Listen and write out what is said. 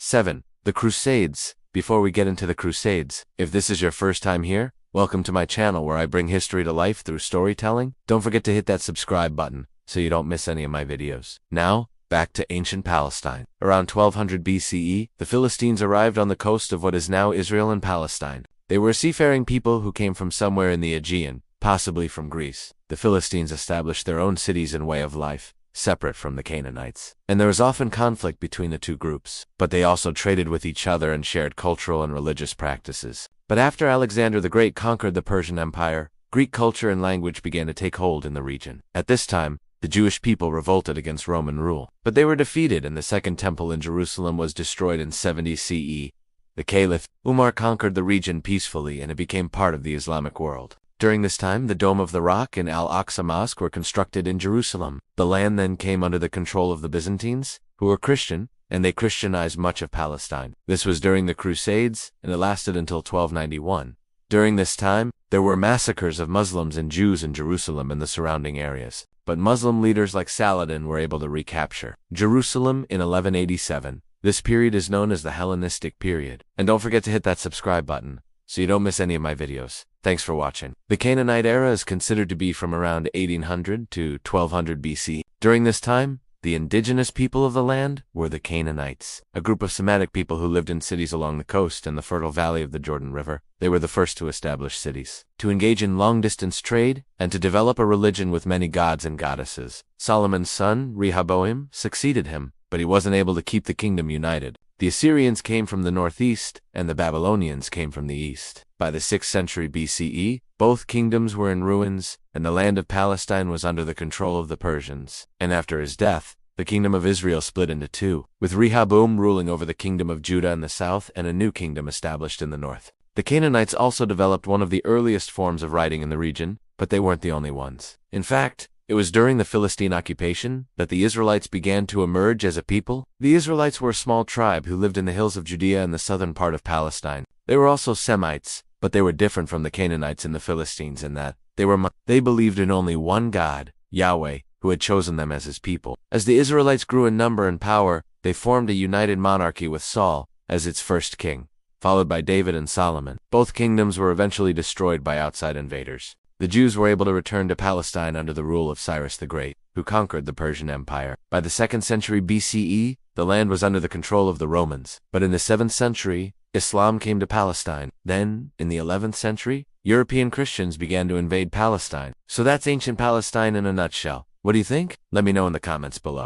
7. The Crusades. Before we get into the Crusades, if this is your first time here, welcome to my channel where I bring history to life through storytelling. Don't forget to hit that subscribe button so you don't miss any of my videos. Now, back to ancient Palestine. Around 1200 BCE, the Philistines arrived on the coast of what is now Israel and Palestine. They were a seafaring people who came from somewhere in the Aegean, possibly from Greece. The Philistines established their own cities and way of life, separate from the Canaanites. And there was often conflict between the two groups, but they also traded with each other and shared cultural and religious practices. But after Alexander the Great conquered the Persian Empire, Greek culture and language began to take hold in the region. At this time, the Jewish people revolted against Roman rule, but they were defeated and the Second Temple in Jerusalem was destroyed in 70 CE. The Caliph Umar conquered the region peacefully and it became part of the Islamic world. During this time, the Dome of the Rock and Al-Aqsa Mosque were constructed in Jerusalem. The land then came under the control of the Byzantines, who were Christian, and they Christianized much of Palestine. This was during the Crusades, and it lasted until 1291. During this time, there were massacres of Muslims and Jews in Jerusalem and the surrounding areas, but Muslim leaders like Saladin were able to recapture Jerusalem in 1187. This period is known as the Hellenistic period. And don't forget to hit that subscribe button so you don't miss any of my videos. Thanks for watching. The Canaanite era is considered to be from around 1800 to 1200 BC. During this time, the indigenous people of the land were the Canaanites, a group of Semitic people who lived in cities along the coast and the fertile valley of the Jordan River. They were the first to establish cities, to engage in long-distance trade, and to develop a religion with many gods and goddesses. Solomon's son, Rehoboam, succeeded him, but he wasn't able to keep the kingdom united. The Assyrians came from the northeast, and the Babylonians came from the east. By the 6th century BCE, both kingdoms were in ruins, and the land of Palestine was under the control of the Persians. And after his death, the kingdom of Israel split into two, with Rehoboam ruling over the kingdom of Judah in the south and a new kingdom established in the north. The Canaanites also developed one of the earliest forms of writing in the region, but they weren't the only ones. In fact, it was during the Philistine occupation that the Israelites began to emerge as a people. The Israelites were a small tribe who lived in the hills of Judea and the southern part of Palestine. They were also Semites, but they were different from the Canaanites and the Philistines in that they believed in only one God, Yahweh, who had chosen them as his people. As the Israelites grew in number and power, they formed a united monarchy with Saul as its first king, followed by David and Solomon. Both kingdoms were eventually destroyed by outside invaders. The Jews were able to return to Palestine under the rule of Cyrus the Great, who conquered the Persian Empire. By the 2nd century BCE, the land was under the control of the Romans, but in the 7th century, Islam came to Palestine. Then, in the 11th century, European Christians began to invade Palestine. So that's ancient Palestine in a nutshell. What do you think? Let me know in the comments below.